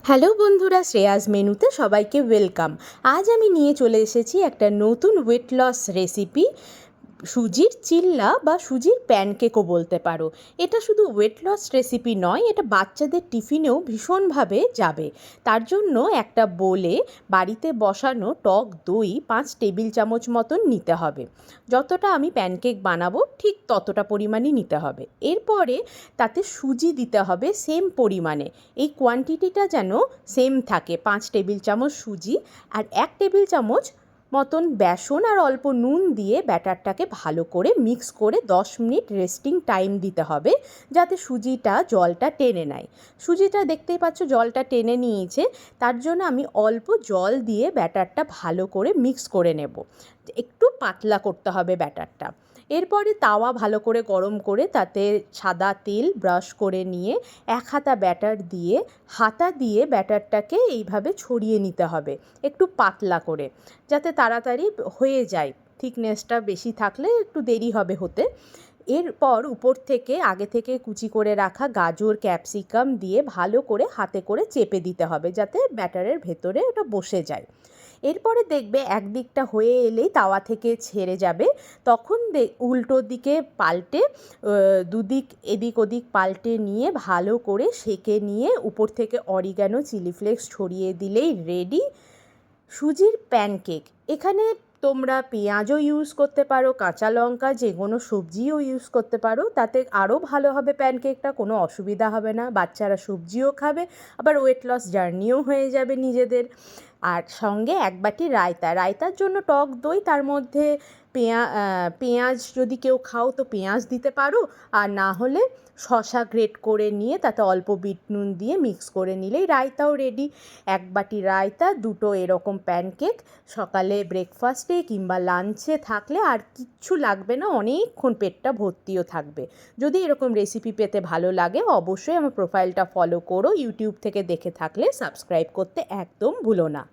Hello বন্ধুরা, শ্রেয়াস মেনুতে সবাইকে ওয়েলকাম। আজ আমি নিয়ে চলে এসেছি একটা নতুন ওয়েট লস রেসিপি, সুজির চিল্লা বা সুজির প্যানকেকও বলতে পারো। এটা শুধু ওয়েট লস রেসিপি নয়, এটা বাচ্চাদের টিফিনেও ভীষণভাবে যাবে। তার জন্য একটা বোলে বাড়িতে বসানো টক দই 5 টেবিল চামচ মতন নিতে হবে। যতটা আমি প্যানকেক বানাবো ঠিক ততটা পরিমাণই নিতে হবে। এরপরে তাতে সুজি দিতে হবে সেম পরিমাণে। এই কোয়ান্টিটিটা যেন সেম থাকে, 5 টেবিল চামচ সুজি আর 1 টেবিল চামচ মতন বেসন আর অল্প নুন দিয়ে ব্যাটারটাকে ভালো করে মিক্স করে 10 মিনিট রেস্টিং টাইম দিতে হবে, যাতে সুজিটা জলটা টেনে নেয়। সুজিটা দেখতেই পাচ্ছ জলটা টেনে নিয়েছে, তার জন্য আমি অল্প জল দিয়ে ব্যাটারটা ভালো করে মিক্স করে নেব। একটু পাতলা করতে হবে ব্যাটারটা। এরপরে তাওয়া ভালো করে গরম করে তাতে সাদা তেল ব্রাশ করে নিয়ে 1 হাতা ব্যাটার দিয়ে হাতা দিয়ে ব্যাটারটাকে এইভাবে ছড়িয়ে নিতে হবে একটু পাতলা করে, যাতে তাড়াতাড়ি হয়ে যায়। থিকনেসটা বেশি থাকলে একটু দেরি হবে হতে। এরপর উপর থেকে আগে থেকে কুচি করে রাখা গাজর ক্যাপসিকাম দিয়ে ভালো করে হাতে করে চেপে দিতে হবে, যাতে ব্যাটারের ভেতরে ওটা বসে যায়। এরপরে দেখবে একদিকটা হয়ে এলেই তাওয়া থেকে ছেড়ে যাবে, তখন উল্টো দিকে পাল্টে দুদিক এদিক ওদিক পাল্টে নিয়ে ভালো করে সেঁকে নিয়ে উপর থেকে অরিগ্যানো চিলি ফ্লেক্স ছড়িয়ে দিলেই রেডি সুজির প্যানকেক। এখানে তোমরা পেঁয়াজও ইউজ করতে পারো, কাঁচা লঙ্কা, যে কোনো সবজিও ইউজ করতে পারো, তাতে আরও ভালো হবে প্যানকেকটা, কোনো অসুবিধা হবে না। বাচ্চারা সবজিও খাবে, আবার ওয়েট লস জার্নিও হয়ে যাবে নিজেদের। আর সঙ্গে 1 বাটি রায়তা, রায়তার জন্য টক দই, তার মধ্যে পেঁয়াজ যদি কেউ খাও তো পেঁয়াজ দিতে পারো, আর না হলে শসা গ্রেট করে নিয়ে তাতে অল্প বিট নুন দিয়ে মিক্স করে নিলেই রায়তাও রেডি। 1 বাটি রায়তা, 2টো এরকম প্যানকেক, সকালে ব্রেকফাস্টে কিংবা লাঞ্চে থাকলে আর কিচ্ছু লাগবে না, অনেকক্ষণ পেটটা ভর্তিও থাকবে। যদি এরকম রেসিপি পেতে ভালো লাগে অবশ্যই আমার প্রোফাইলটা ফলো করো। ইউটিউব থেকে দেখে থাকলে সাবস্ক্রাইব করতে একদম ভুলো না।